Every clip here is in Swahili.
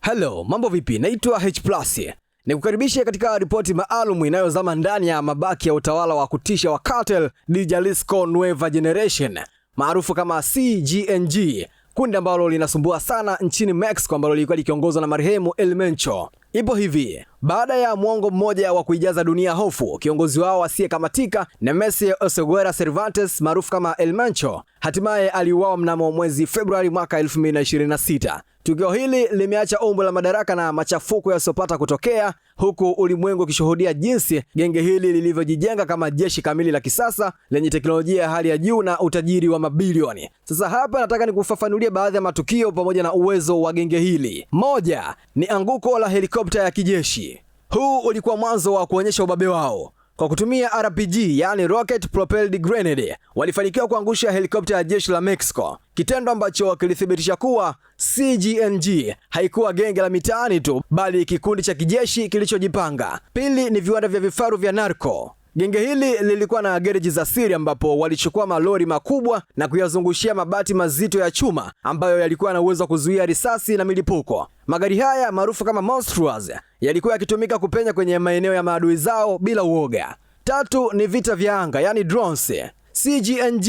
Hello, mambo vipi? Naitwa H+. Nikukaribisha katika ripoti maalum inayozama ndani ya mabaki ya utawala wa kutisha wa Cartel de Jalisco Nueva Generation, maarufu kama CGNG, kundi ambalo linasumbua sana nchini Mexico ambalo lilikuwa likiongozwa na marehemu El Mencho. Ipo hivi, baada ya mwongo mmoja wa kuijaza dunia hofu, kiongozi wao asiyekamatika Nemesio Oseguera Cervantes maarufu kama El Mencho hatimaye aliuawa mnamo mwezi Februari mwaka 2026. Tukio hili limeacha umbo la madaraka na machafuko yasiyopata kutokea, huku ulimwengu ukishuhudia jinsi genge hili lilivyojijenga kama jeshi kamili la kisasa lenye teknolojia ya hali ya juu na utajiri wa mabilioni. Sasa hapa nataka nikufafanulie baadhi ya matukio pamoja na uwezo wa genge hili. Moja ni anguko la helikopta ya kijeshi. Huu ulikuwa mwanzo wa kuonyesha ubabe wao. Kwa kutumia RPG, yani Rocket Propelled Grenade, walifanikiwa kuangusha helikopta ya jeshi la Mexico, kitendo ambacho kilithibitisha kuwa CGNG haikuwa genge la mitaani tu, bali kikundi cha kijeshi kilichojipanga. Pili ni viwanda vya vifaru vya narco. Genge hili lilikuwa na gereji za siri ambapo walichukua malori makubwa na kuyazungushia mabati mazito ya chuma ambayo yalikuwa na uwezo wa kuzuia risasi na milipuko. Magari haya maarufu kama Monstruos yalikuwa yakitumika kupenya kwenye maeneo ya maadui zao bila uoga. Tatu ni vita vya anga, yani drones. CGNG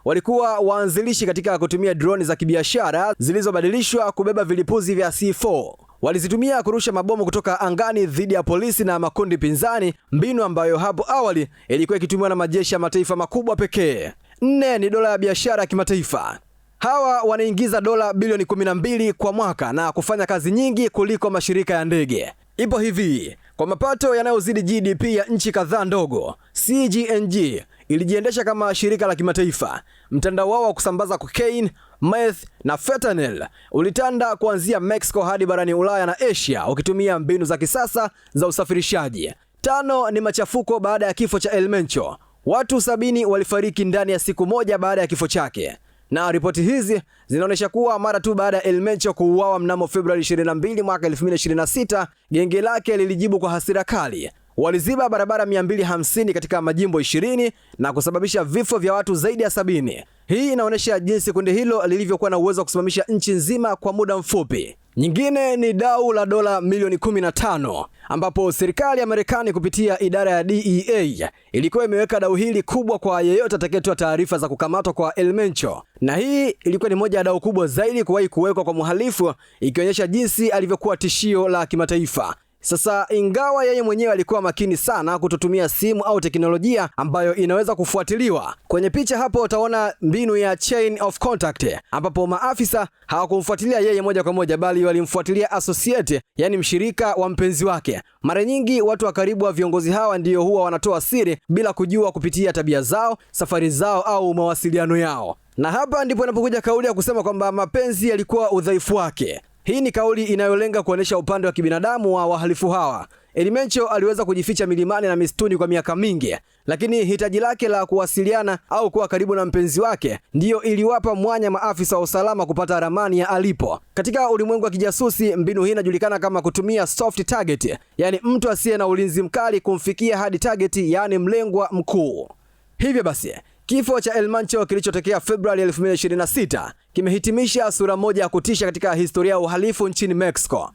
walikuwa waanzilishi katika kutumia droni za kibiashara zilizobadilishwa kubeba vilipuzi vya C4. Walizitumia kurusha mabomu kutoka angani dhidi ya polisi na makundi pinzani, mbinu ambayo hapo awali ilikuwa ikitumiwa na majeshi ya mataifa makubwa pekee. Nne ni dola ya biashara ya kimataifa. Hawa wanaingiza dola bilioni 12 kwa mwaka na kufanya kazi nyingi kuliko mashirika ya ndege. Ipo hivi, kwa mapato yanayozidi GDP ya nchi kadhaa ndogo, CGNG ilijiendesha kama shirika la kimataifa. Mtandao wao wa kusambaza cocaine, meth na fentanyl ulitanda kuanzia Mexico hadi barani Ulaya na Asia ukitumia mbinu za kisasa za usafirishaji. Tano ni machafuko baada ya kifo cha El Mencho. Watu 70 walifariki ndani ya siku moja baada ya kifo chake. Na ripoti hizi zinaonyesha kuwa mara tu baada ya El Mencho kuuawa mnamo Februari 22 mwaka 2026, genge lake lilijibu kwa hasira kali. Waliziba barabara 250 katika majimbo 20 na kusababisha vifo vya watu zaidi ya 70. Hii inaonyesha jinsi kundi hilo lilivyokuwa na uwezo wa kusimamisha nchi nzima kwa muda mfupi. Nyingine ni dau la dola milioni 15 ambapo serikali ya Marekani kupitia idara ya DEA ilikuwa imeweka dau hili kubwa kwa yeyote atakayetoa taarifa za kukamatwa kwa El Mencho. Na hii ilikuwa ni moja ya dau kubwa zaidi kuwahi kuwekwa kwa mhalifu, ikionyesha jinsi alivyokuwa tishio la kimataifa. Sasa ingawa yeye mwenyewe alikuwa makini sana kutotumia simu au teknolojia ambayo inaweza kufuatiliwa, kwenye picha hapo utaona mbinu ya chain of contact ambapo maafisa hawakumfuatilia yeye moja kwa moja bali walimfuatilia associate, yani mshirika wa mpenzi wake. Mara nyingi watu wa karibu wa viongozi hawa ndio huwa wanatoa siri bila kujua kupitia tabia zao, safari zao au mawasiliano yao. Na hapa ndipo inapokuja kauli ya kusema kwamba mapenzi yalikuwa udhaifu wake. Hii ni kauli inayolenga kuonesha upande wa kibinadamu wa wahalifu hawa. El Mencho aliweza kujificha milimani na misituni kwa miaka mingi, lakini hitaji lake la kuwasiliana au kuwa karibu na mpenzi wake ndiyo iliwapa mwanya maafisa wa usalama kupata ramani ya alipo. Katika ulimwengu wa kijasusi, mbinu hii inajulikana kama kutumia soft target, yani mtu asiye na ulinzi mkali kumfikia hadi target, yani mlengwa mkuu. Hivyo basi, kifo cha El Mencho kilichotokea Februari 2026 kimehitimisha sura moja ya kutisha katika historia ya uhalifu nchini Mexico.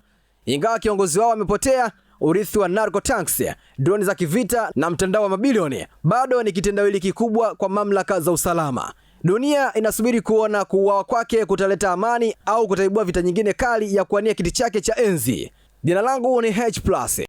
Ingawa kiongozi wao amepotea, urithi wa narco tanks, droni za kivita na mtandao wa mabilioni bado ni kitendawili kikubwa kwa mamlaka za usalama. Dunia inasubiri kuona kuuawa kwake kutaleta amani au kutaibua vita nyingine kali ya kuania kiti chake cha enzi. Jina langu ni H+.